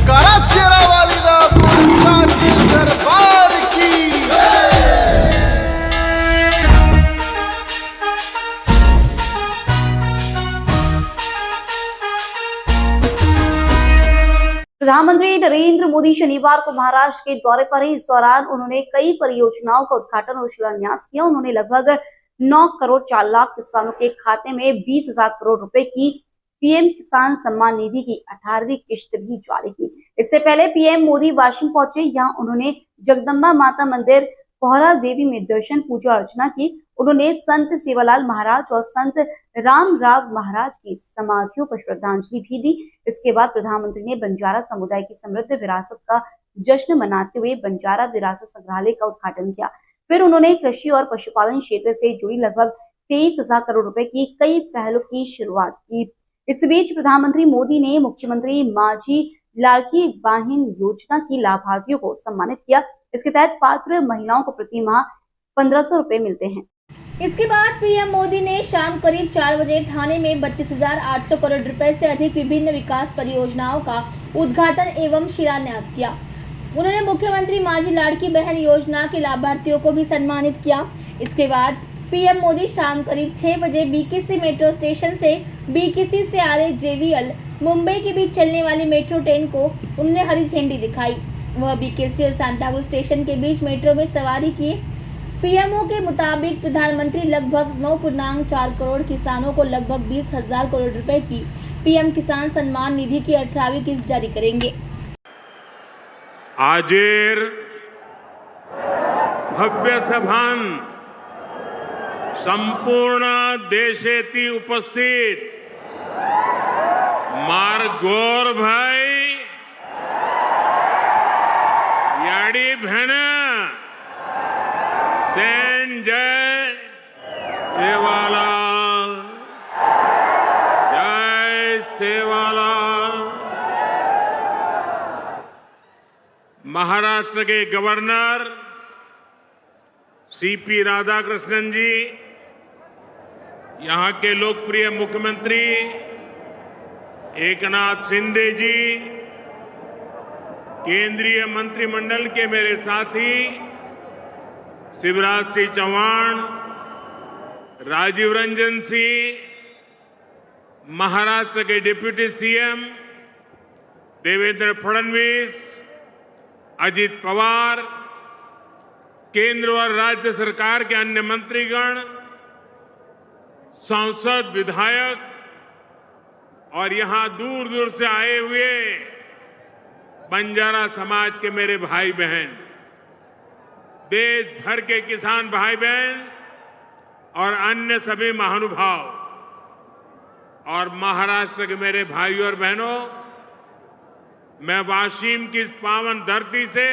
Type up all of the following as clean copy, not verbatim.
जयकारा शेरा वाली दा बोल साचे दरबार की। प्रधानमंत्री नरेंद्र मोदी शनिवार को महाराष्ट्र के दौरे पर हैं। इस दौरान उन्होंने कई परियोजनाओं का उद्घाटन और शिलान्यास किया। उन्होंने लगभग 9 करोड़ 4 लाख किसानों के खाते में 20,000 करोड़ रुपए की पीएम किसान सम्मान निधि की 18वीं किश्त भी जारी की। इससे पहले पीएम मोदी वाशिम पहुंचे। यहाँ उन्होंने जगदम्बा माता मंदिर पोहरा देवी में दर्शन पूजा अर्चना की। उन्होंने संत सेवालाल महाराज और संत रामराव महाराज की समाधियों पर श्रद्धांजलि भी दी। इसके बाद प्रधानमंत्री ने बंजारा समुदाय की समृद्ध विरासत का जश्न मनाते हुए बंजारा विरासत संग्रहालय का उद्घाटन किया। फिर उन्होंने कृषि और पशुपालन क्षेत्र से जुड़ी लगभग 23,000 करोड़ रुपए की कई पहलों की शुरुआत की। इस बीच प्रधानमंत्री मोदी ने मुख्यमंत्री माझी लाड़की बहन योजना की लाभार्थियों को सम्मानित किया। इसके तहत पात्र महिलाओं को प्रति माह 1,500 रुपए मिलते हैं। इसके बाद पीएम मोदी ने शाम करीब 4 बजे ठाणे में 32,800 करोड़ रुपए से अधिक विभिन्न विकास परियोजनाओं का उद्घाटन एवं शिलान्यास किया। उन्होंने मुख्यमंत्री माझी लाड़की बहन योजना के लाभार्थियों को भी सम्मानित किया। इसके बाद पीएम मोदी शाम करीब 6 बजे बीकेसी मेट्रो स्टेशन से बीकेसी से आ रहे जेवीएल मुंबई के बीच चलने वाली मेट्रो ट्रेन को उन्होंने हरी झंडी दिखाई। वह बीकेसी और सांताक्रूज स्टेशन के बीच मेट्रो में सवारी किए। पीएमओ के मुताबिक प्रधानमंत्री लगभग 9.4 करोड़ किसानों को लगभग 20,000 करोड़ रुपए की पीएम किसान सम्मान निधि की 18वीं किस्त जारी करेंगे। आजेर भव्य सभान संपूर्ण देशेती उपस्थित मारगोर भाई याडी भेण जय सेवालाल, जय सेवालाल। महाराष्ट्र के गवर्नर सीपी राधाकृष्णन जी, यहाँ के लोकप्रिय मुख्यमंत्री एकनाथ शिंदे जी, केंद्रीय मंत्रिमंडल के मेरे साथी शिवराज सिंह चौहान, राजीव रंजन सिंह, महाराष्ट्र के डिप्टी सीएम देवेंद्र फडणवीस, अजित पवार, केंद्र और राज्य सरकार के अन्य मंत्रीगण, सांसद, विधायक और यहां दूर दूर से आए हुए बंजारा समाज के मेरे भाई बहन, देश भर के किसान भाई बहन और अन्य सभी महानुभाव और महाराष्ट्र के मेरे भाइयों और बहनों, मैं वाशिम की इस पावन धरती से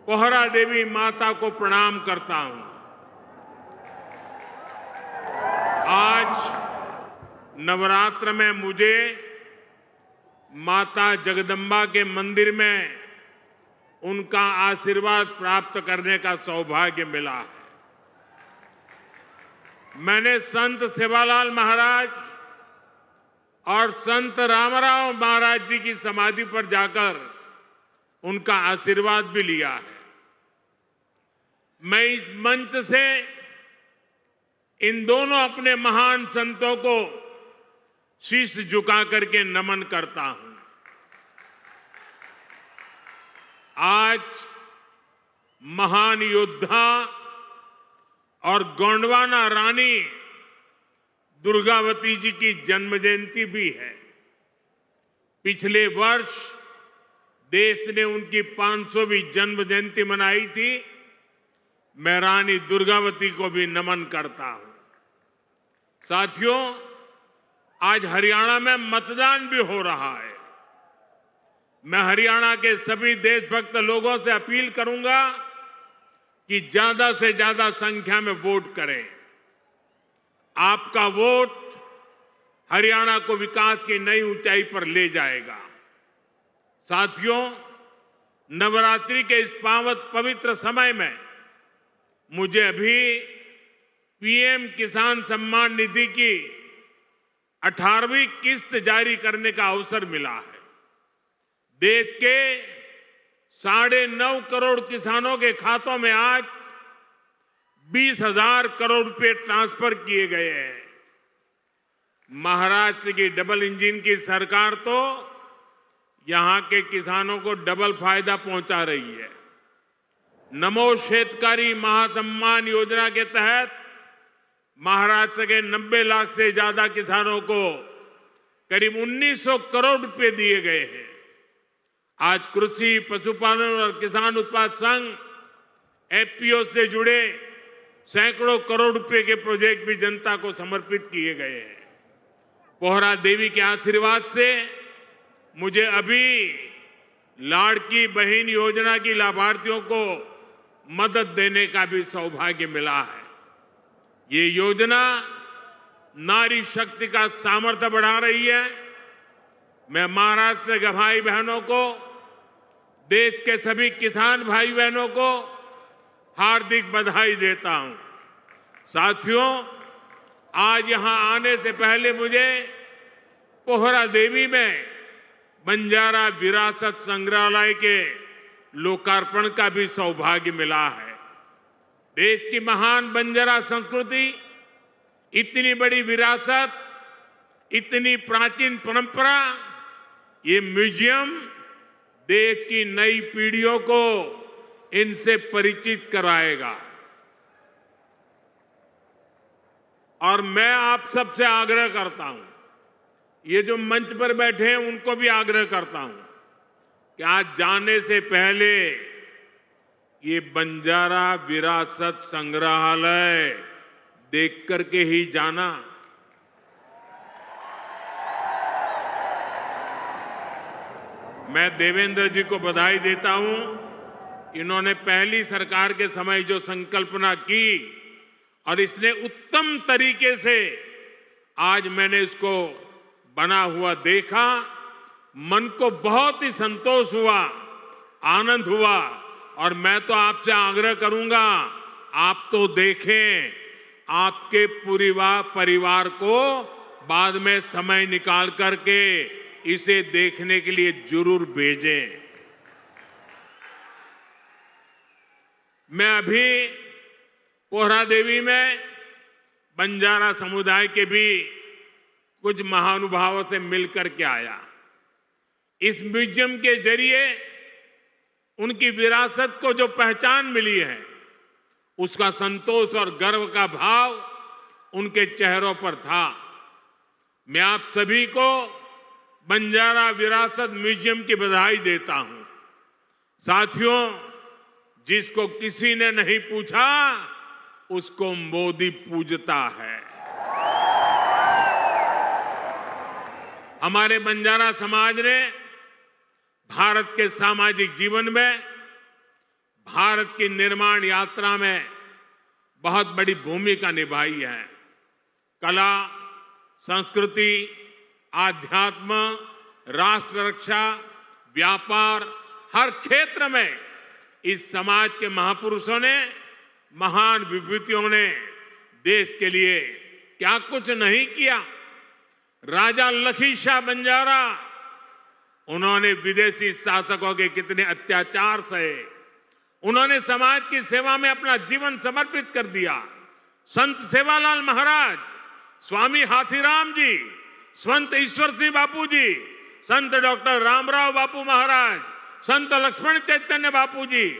पोहरा देवी माता को प्रणाम करता हूं। आज नवरात्र में मुझे माता जगदम्बा के मंदिर में उनका आशीर्वाद प्राप्त करने का सौभाग्य मिला है। मैंने संत सेवालाल महाराज और संत रामराव महाराज जी की समाधि पर जाकर उनका आशीर्वाद भी लिया है। मैं इस मंच से इन दोनों अपने महान संतों को शीश झुका करके नमन करता हूं। आज महान योद्धा और गोंडवाना रानी दुर्गावती जी की जन्म जयंती भी है। पिछले वर्ष देश ने उनकी 500वीं जन्म जयंती मनाई थी। मैं रानी दुर्गावती को भी नमन करता हूं। साथियों, आज हरियाणा में मतदान भी हो रहा है। मैं हरियाणा के सभी देशभक्त लोगों से अपील करूंगा कि ज्यादा से ज्यादा संख्या में वोट करें। आपका वोट हरियाणा को विकास की नई ऊंचाई पर ले जाएगा। साथियों, नवरात्रि के इस पवित्र समय में मुझे अभी पीएम किसान सम्मान निधि की 18वीं किस्त जारी करने का अवसर मिला है। देश के 9.5 करोड़ किसानों के खातों में आज 20,000 करोड़ रुपए ट्रांसफर किए गए हैं। महाराष्ट्र की डबल इंजन की सरकार तो यहां के किसानों को डबल फायदा पहुंचा रही है। नमो शेतकारी महासम्मान योजना के तहत महाराष्ट्र के 90 लाख से ज्यादा किसानों को करीब 1900 करोड़ रुपए दिए गए हैं। आज कृषि, पशुपालन और किसान उत्पाद संघ एफपीओ से जुड़े सैकड़ों करोड़ रुपए के प्रोजेक्ट भी जनता को समर्पित किए गए हैं। पोहरा देवी के आशीर्वाद से मुझे अभी लाड़की बहन योजना की लाभार्थियों को मदद देने का भी सौभाग्य मिला है। ये योजना नारी शक्ति का सामर्थ्य बढ़ा रही है। मैं महाराष्ट्र के भाई बहनों को, देश के सभी किसान भाई बहनों को हार्दिक बधाई देता हूं। साथियों, आज यहां आने से पहले मुझे पोहरा देवी में बंजारा विरासत संग्रहालय के लोकार्पण का भी सौभाग्य मिला है। देश की महान बंजारा संस्कृति, इतनी बड़ी विरासत, इतनी प्राचीन परंपरा, ये म्यूजियम देश की नई पीढ़ियों को इनसे परिचित कराएगा। और मैं आप सबसे आग्रह करता हूं, ये जो मंच पर बैठे हैं उनको भी आग्रह करता हूं कि आज जाने से पहले ये बंजारा विरासत संग्रहालय देख करके ही जाना। मैं देवेंद्र जी को बधाई देता हूं। इन्होंने पहली सरकार के समय जो संकल्पना की और इसने उत्तम तरीके से आज मैंने इसको बना हुआ देखा, मन को बहुत ही संतोष हुआ, आनंद हुआ। और मैं तो आपसे आग्रह करूंगा, आप तो देखें, आपके पूरे परिवार को बाद में समय निकाल करके इसे देखने के लिए जरूर भेजें। मैं अभी पोहरा देवी में बंजारा समुदाय के भी कुछ महानुभावों से मिलकर के आया। इस म्यूजियम के जरिए उनकी विरासत को जो पहचान मिली है, उसका संतोष और गर्व का भाव उनके चेहरों पर था। मैं आप सभी को बंजारा विरासत म्यूजियम की बधाई देता हूं। साथियों, जिसको किसी ने नहीं पूछा उसको मोदी पूजता है। हमारे बंजारा समाज ने भारत के सामाजिक जीवन में, भारत की निर्माण यात्रा में बहुत बड़ी भूमिका निभाई है। कला, संस्कृति, आध्यात्म, राष्ट्र रक्षा, व्यापार, हर क्षेत्र में इस समाज के महापुरुषों ने, महान विभूतियों ने देश के लिए क्या कुछ नहीं किया। राजा लखी शाह बंजारा, उन्होंने विदेशी शासकों के कितने अत्याचार सहे, उन्होंने समाज की सेवा में अपना जीवन समर्पित कर दिया। संत सेवालाल महाराज, स्वामी हाथीराम जी, संत ईश्वर सिंह बापू जी, संत डॉक्टर रामराव बापू महाराज, संत लक्ष्मण चैतन्य बापू जी,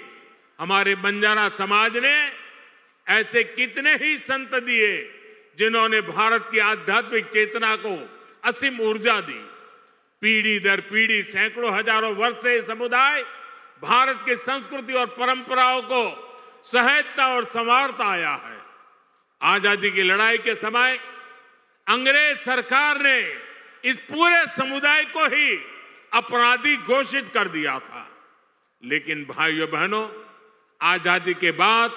हमारे बंजारा समाज ने ऐसे कितने ही संत दिए जिन्होंने भारत की आध्यात्मिक चेतना को असीम ऊर्जा दी। पीढ़ी दर पीढ़ी, सैकड़ों हजारों वर्ष से समुदाय भारत की संस्कृति और परंपराओं को सहेजता और संवारता आया है। आजादी की लड़ाई के समय अंग्रेज सरकार ने इस पूरे समुदाय को ही अपराधी घोषित कर दिया था। लेकिन भाइयों बहनों, आजादी के बाद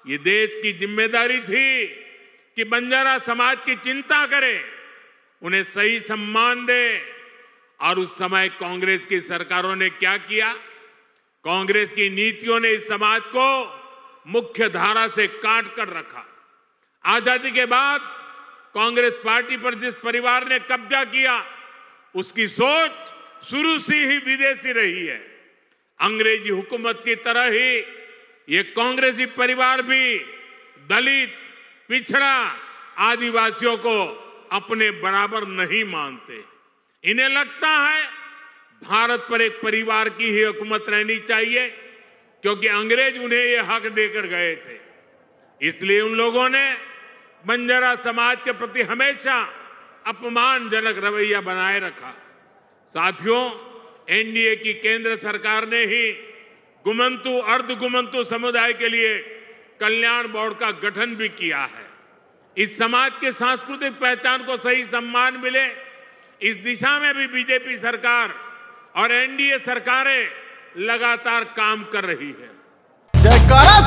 ये देश की जिम्मेदारी थी कि बंजारा समाज की चिंता करे, उन्हें सही सम्मान दे। और उस समय कांग्रेस की सरकारों ने क्या किया? कांग्रेस की नीतियों ने इस समाज को मुख्य धारा से काट कर रखा। आजादी के बाद कांग्रेस पार्टी पर जिस परिवार ने कब्जा किया, उसकी सोच शुरू से ही विदेशी रही है। अंग्रेजी हुकूमत की तरह ही ये कांग्रेसी परिवार भी दलित, पिछड़ा, आदिवासियों को अपने बराबर नहीं मानते। इन्हें लगता है भारत पर एक परिवार की ही हुकूमत रहनी चाहिए, क्योंकि अंग्रेज उन्हें ये हक देकर गए थे। इसलिए उन लोगों ने बंजारा समाज के प्रति हमेशा अपमानजनक रवैया बनाए रखा। साथियों, एनडीए की केंद्र सरकार ने ही गुमंतु, अर्धगुमंतु समुदाय के लिए कल्याण बोर्ड का गठन भी किया है। इस समाज के सांस्कृतिक पहचान को सही सम्मान मिले, इस दिशा में भी बीजेपी सरकार और एनडीए सरकारें लगातार काम कर रही है। जयकारा